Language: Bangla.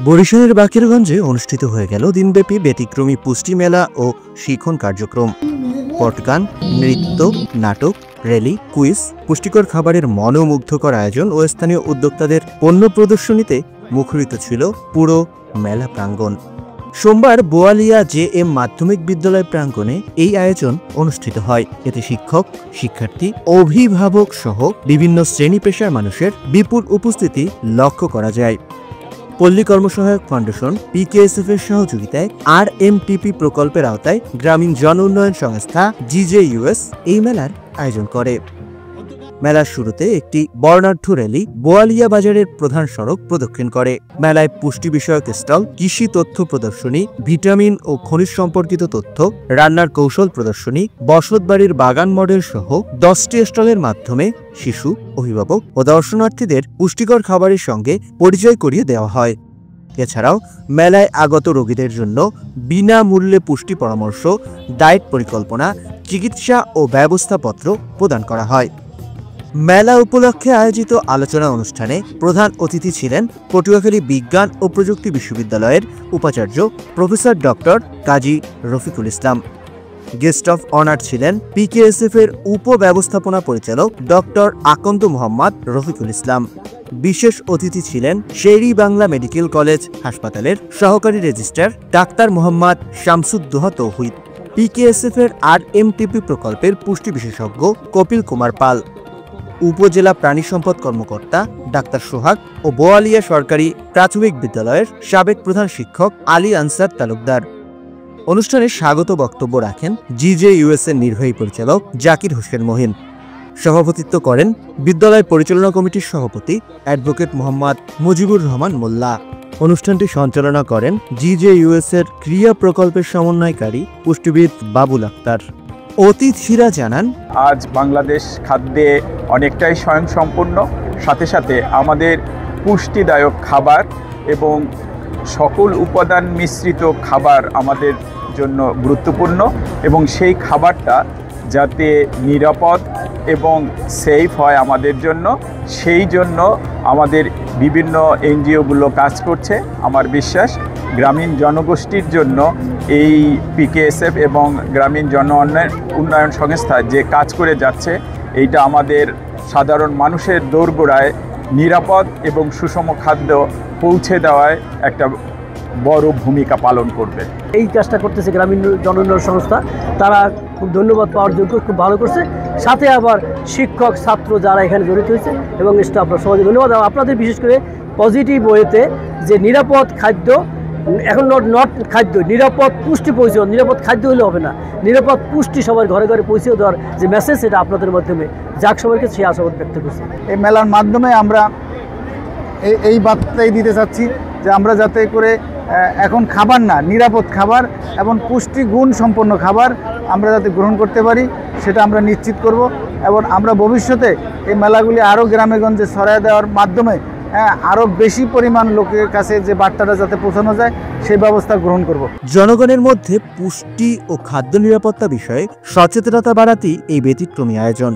বরিশালের বাকেরগঞ্জে অনুষ্ঠিত হয়ে গেল দিনব্যাপী ব্যতিক্রমী পুষ্টি মেলা ও শিখন কার্যক্রম। পটগান, নৃত্য, নাটক, র্যালি, কুইজ, পুষ্টিকর খাবারের মনোমুগ্ধকর আয়োজন ও স্থানীয় উদ্যোক্তাদের পণ্য প্রদর্শনীতে মুখরিত ছিল পুরো মেলা প্রাঙ্গণ। সোমবার বোয়ালিয়া JM মাধ্যমিক বিদ্যালয় প্রাঙ্গণে এই আয়োজন অনুষ্ঠিত হয়। এতে শিক্ষক, শিক্ষার্থী, অভিভাবক সহ বিভিন্ন শ্রেণী পেশার মানুষের বিপুল উপস্থিতি লক্ষ্য করা যায়। পল্লী কর্মসহায়ক ফাউন্ডেশন PKSF এর সহযোগিতায় RMTP প্রকল্পের আওতায় গ্রামীণ জন উন্নয়ন সংস্থা GJUS এই মেলার আয়োজন করে। মেলার শুরুতে একটি বর্ণাঢ্য র্যালি বোয়ালিয়া বাজারের প্রধান সড়ক প্রদক্ষিণ করে। মেলায় পুষ্টি বিষয়ক স্টল, কৃষি তথ্য প্রদর্শনী, ভিটামিন ও খনিজ সম্পর্কিত তথ্য, রান্নার কৌশল প্রদর্শনী, বসতবাড়ির বাগান মডেল সহ 10টি স্টলের মাধ্যমে শিশু, অভিভাবক ও দর্শনার্থীদের পুষ্টিকর খাবারের সঙ্গে পরিচয় করিয়ে দেওয়া হয়। এছাড়াও মেলায় আগত রোগীদের জন্য বিনামূল্যে পুষ্টি পরামর্শ, ডায়েট পরিকল্পনা, চিকিৎসা ও ব্যবস্থাপত্র প্রদান করা হয়। মেলা উপলক্ষে আয়োজিত আলোচনা অনুষ্ঠানে প্রধান অতিথি ছিলেন পটুয়াখালী বিজ্ঞান ও প্রযুক্তি বিশ্ববিদ্যালয়ের উপাচার্য professor doctor Kazi Rafiqul Islam. Guest of honour ছিলেন PKSF এর উপব্যবস্থাপনা পরিচালক ডক্টর আকন্দ মোহাম্মদ রফিকুল ইসলাম। বিশেষ অতিথি ছিলেন শেরি বাংলা মেডিকেল কলেজ হাসপাতালের সহকারী রেজিস্ট্রার ডাক্তার মোহাম্মদ শামসুদ্দোহা তৌহিদ, PKSF এর RMTP প্রকল্পের পুষ্টি বিশেষজ্ঞ কপিল কুমার পাল, উপজেলা প্রাণী সম্পদ কর্মকর্তা ডাক্তার সোহাগ ও বোয়ালিয়া সরকারি প্রাথমিক বিদ্যালয়ের সাবেক প্রধান শিক্ষক আলী আনসার তালুকদার। অনুষ্ঠানে স্বাগত বক্তব্য রাখেন GJUS এর নির্বাহী পরিচালক জাকির হোসেন মহিন। সভাপতিত্ব করেন বিদ্যালয় পরিচালনা কমিটির সভাপতি অ্যাডভোকেট মোহাম্মদ মুজিবুর রহমান মোল্লা। অনুষ্ঠানটি সঞ্চালনা করেন GJUS এর ক্রিয়া প্রকল্পের সমন্বয়কারী পুষ্টিবিদ বাবুল আক্তার। অতিথিরা জানান, আজ বাংলাদেশ খাদ্যে অনেকটাই স্বয়ংসম্পূর্ণ, সাথে সাথে আমাদের পুষ্টিদায়ক খাবার এবং সকল উপাদান মিশ্রিত খাবার আমাদের জন্য গুরুত্বপূর্ণ এবং সেই খাবারটা যাতে নিরাপদ এবং সেফ হয় আমাদের জন্য, সেই জন্য আমাদের বিভিন্ন NGOগুলো কাজ করছে। আমার বিশ্বাস গ্রামীণ জনগোষ্ঠীর জন্য এই PKSF এবং গ্রামীণ জন উন্নয়ন সংস্থা যে কাজ করে যাচ্ছে, এইটা আমাদের সাধারণ মানুষের দোরগোড়ায় নিরাপদ এবং সুষম খাদ্য পৌঁছে দেওয়ায় একটা বড় ভূমিকা পালন করবে। এই কাজটা করতেছে গ্রামীণ জন উন্নয়ন সংস্থা, তারা খুব ধন্যবাদ পাওয়ার যোগ্য, খুব ভালো করছে। সাথে আবার শিক্ষক, ছাত্র যারা এখানে জড়িত হয়েছে এবং স্টাফরা সবাই ধন্যবাদ। আপনাদের বিশেষ করে পজিটিভ ওয়েতে যে নিরাপদ খাদ্য, এখন নট খাদ্য, নিরাপদ পুষ্টি পৌঁছে, নিরাপদ খাদ্য হলে হবে না, নিরাপদ পুষ্টি সবার ঘরে ঘরে পৌঁছে দেওয়ার যে মেসেজ, সেটা আপনাদের মাধ্যমে যাক সবাইকে সেই আশাবাদ ব্যক্ত করছি। এই মেলার মাধ্যমে আমরা এই বার্তাই দিতে চাচ্ছি যে আমরা যাতে করে এখন খাবার না, নিরাপদ খাবার এবং পুষ্টি গুণ সম্পন্ন খাবার আমরা যাতে গ্রহণ করতে পারি, সেটা আমরা নিশ্চিত করব। এবং আমরা ভবিষ্যতে এই মেলাগুলি আরও গ্রামে গঞ্জে ছড়ায় দেওয়ার মাধ্যমে আরও বেশি পরিমাণ লোকের কাছে যে বার্তাটা যাতে পৌঁছানো যায়, সেই ব্যবস্থা গ্রহণ করব। জনগণের মধ্যে পুষ্টি ও খাদ্য নিরাপত্তা বিষয়ে সচেতনতা বাড়াতেই এই ব্যতিক্রমী আয়োজন।